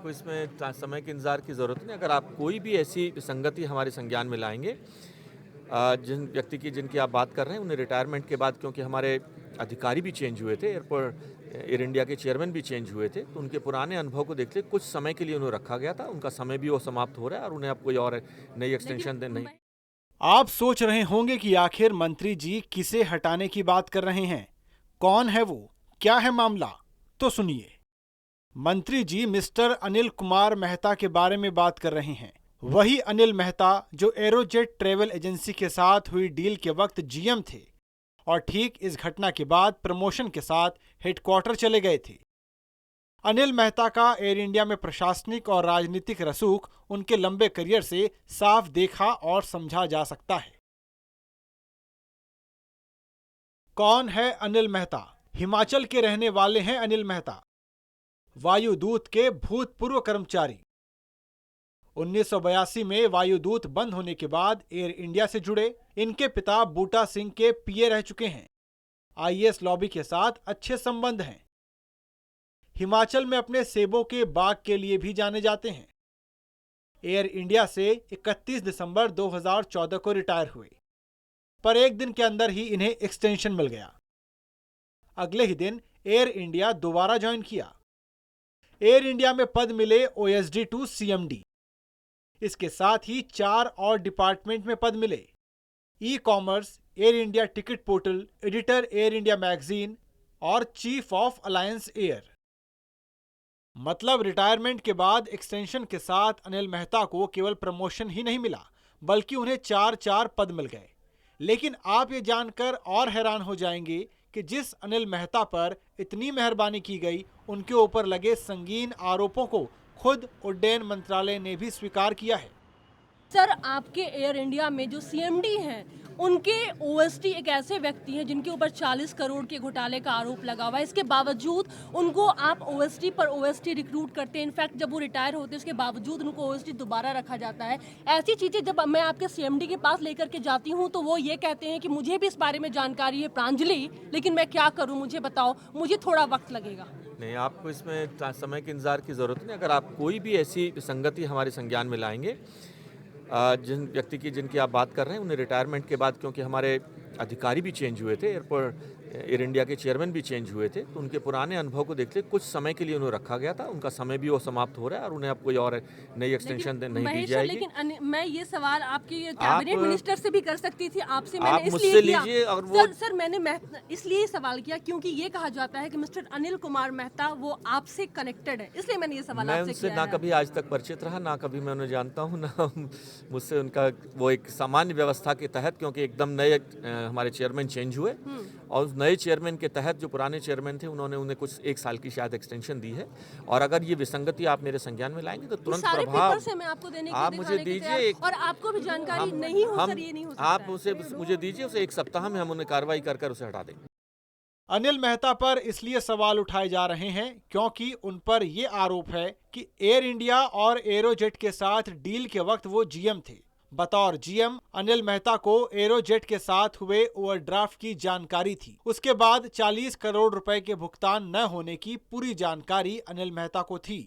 तो इसमें समय के इंतज़ार की ज़रूरत नहीं। अगर आप कोई भी ऐसी संगति हमारे संज्ञान में लाएंगे, जिन व्यक्ति की जिनकी आप बात कर रहे हैं, उन्हें रिटायरमेंट के बाद, क्योंकि हमारे अधिकारी भी चेंज हुए थे, एयर इंडिया के चेयरमैन भी चेंज हुए थे, तो उनके पुराने अनुभव को देखते कुछ समय के लिए उन्हें रखा गया था। उनका समय भी वो समाप्त हो रहा है और उन्हें अब कोई और नई एक्सटेंशन नहीं। आप सोच रहे होंगे कि आखिर मंत्री जी किसे हटाने की बात कर रहे हैं, कौन है वो, क्या है मामला? तो सुनिए। मंत्री जी मिस्टर अनिल कुमार मेहता के बारे में बात कर रहे हैं। वही अनिल मेहता जो एरोजेट ट्रेवल एजेंसी के साथ हुई डील के वक्त जीएम थे और ठीक इस घटना के बाद प्रमोशन के साथ हेडक्वार्टर चले गए थे। अनिल मेहता का एयर इंडिया में प्रशासनिक और राजनीतिक रसूख उनके लंबे करियर से साफ देखा और समझा जा सकता है। कौन है अनिल मेहता? हिमाचल के रहने वाले हैं अनिल मेहता, वायुदूत के भूतपूर्व कर्मचारी। 1982 में वायुदूत बंद होने के बाद एयर इंडिया से जुड़े। इनके पिता बूटा सिंह के पीए रह चुके हैं। आईएएस लॉबी के साथ अच्छे संबंध हैं। हिमाचल में अपने सेबों के बाग के लिए भी जाने जाते हैं। एयर इंडिया से 31 दिसंबर 2014 को रिटायर हुए, पर एक दिन के अंदर ही इन्हें एक्सटेंशन मिल गया। अगले ही दिन एयर इंडिया दोबारा ज्वाइन किया। एयर इंडिया में पद मिले ओएसडी टू सीएमडी। इसके साथ ही 4 और डिपार्टमेंट में पद मिले। E commerce, air India ticket portal, editor air India magazine और चीफ ऑफ अलायंस एयर। मतलब रिटायरमेंट के बाद एक्सटेंशन के साथ अनिल मेहता को केवल प्रमोशन ही नहीं मिला, बल्कि उन्हें 4 पद मिल गए। लेकिन आप ये जानकर और हैरान हो जाएंगे कि जिस अनिल मेहता पर इतनी मेहरबानी की गई, उनके ऊपर लगे संगीन आरोपों को खुद उड्डयन मंत्रालय ने भी स्वीकार किया है। सर, आपके एयर इंडिया में जो सीएमडी हैं, उनके ओएसडी एक ऐसे व्यक्ति हैं जिनके ऊपर 40 करोड़ के घोटाले का आरोप लगा हुआ है। इसके बावजूद उनको आप ओएसडी पर ओएसडी रिक्रूट करते हैं। इनफैक्ट जब वो रिटायर होते हैं उसके बावजूद उनको ओएसडी दोबारा रखा जाता है। ऐसी चीज़ें जब मैं आपके सीएमडी के पास लेकर के जाती हूँ तो वो ये कहते हैं कि मुझे भी इस बारे में जानकारी है प्रांजलि, लेकिन मैं क्या करूँ, मुझे बताओ, मुझे थोड़ा वक्त लगेगा। नहीं, आपको इसमें समय के इंतज़ार की ज़रूरत नहीं। अगर आप कोई भी ऐसी संगति हमारे संज्ञान में लाएंगे, जिन व्यक्ति की जिनकी आप बात कर रहे हैं, उन्हें रिटायरमेंट के बाद, क्योंकि हमारे अधिकारी भी चेंज हुए थे, एयर इंडिया के चेयरमैन भी चेंज हुए थे, तो उनके पुराने अनुभव को देखते कुछ समय के लिए उन्हें रखा गया था। उनका समय भी वो समाप्त हो रहा है और उन्हें अब कोई और नई एक्सटेंशन नहीं दी जाएगी। लेकिन मैं ये सवाल आपके कैबिनेट मिनिस्टर से भी कर सकती थी, आपसे मैंने आप इसलिए मुझसे किया। लीजिए। और वो सर मैंने इसलिए सवाल किया क्योंकि ये कहा जाता है कि मिस्टर अनिल कुमार मेहता वो आपसे कनेक्टेड है, इसलिए मैंने ये सवाल आपसे किया। ना कभी आज तक परिचित रहा, ना कभी मैं उन्हें जानता हूँ, ना मुझसे उनका वो एक सामान्य व्यवस्था के तहत, क्योंकि एकदम नए हमारे चेयरमैन चेंज हुए और उस नए चेयरमैन के तहत जो पुराने चेयरमैन थे उन्हें कुछ 1 साल की शायद एक्सटेंशन दी है। और अगर ये विसंगति आप मेरे संज्ञान में लाएंगे तो तुरंत प्रभाव मैं आपको देने आप मुझे दीजिए। और आपको भी जानकारी नहीं हो सर, ये नहीं हो सकता। आप उसे मुझे दीजिए, उसे 1 सप्ताह में हम उन्हें कार्रवाई कर उसे हटा देंगे। अनिल मेहता पर इसलिए सवाल उठाए जा रहे हैं क्योंकि उन पर यह आरोप है कि एयर इंडिया और एरोजेट के साथ डील के वक्त वो जीएम थे। बतौर जीएम अनिल मेहता को एरोजेट के साथ हुए ओवरड्राफ्ट की जानकारी थी। उसके बाद 40 करोड़ रुपए के भुगतान न होने की पूरी जानकारी अनिल मेहता को थी।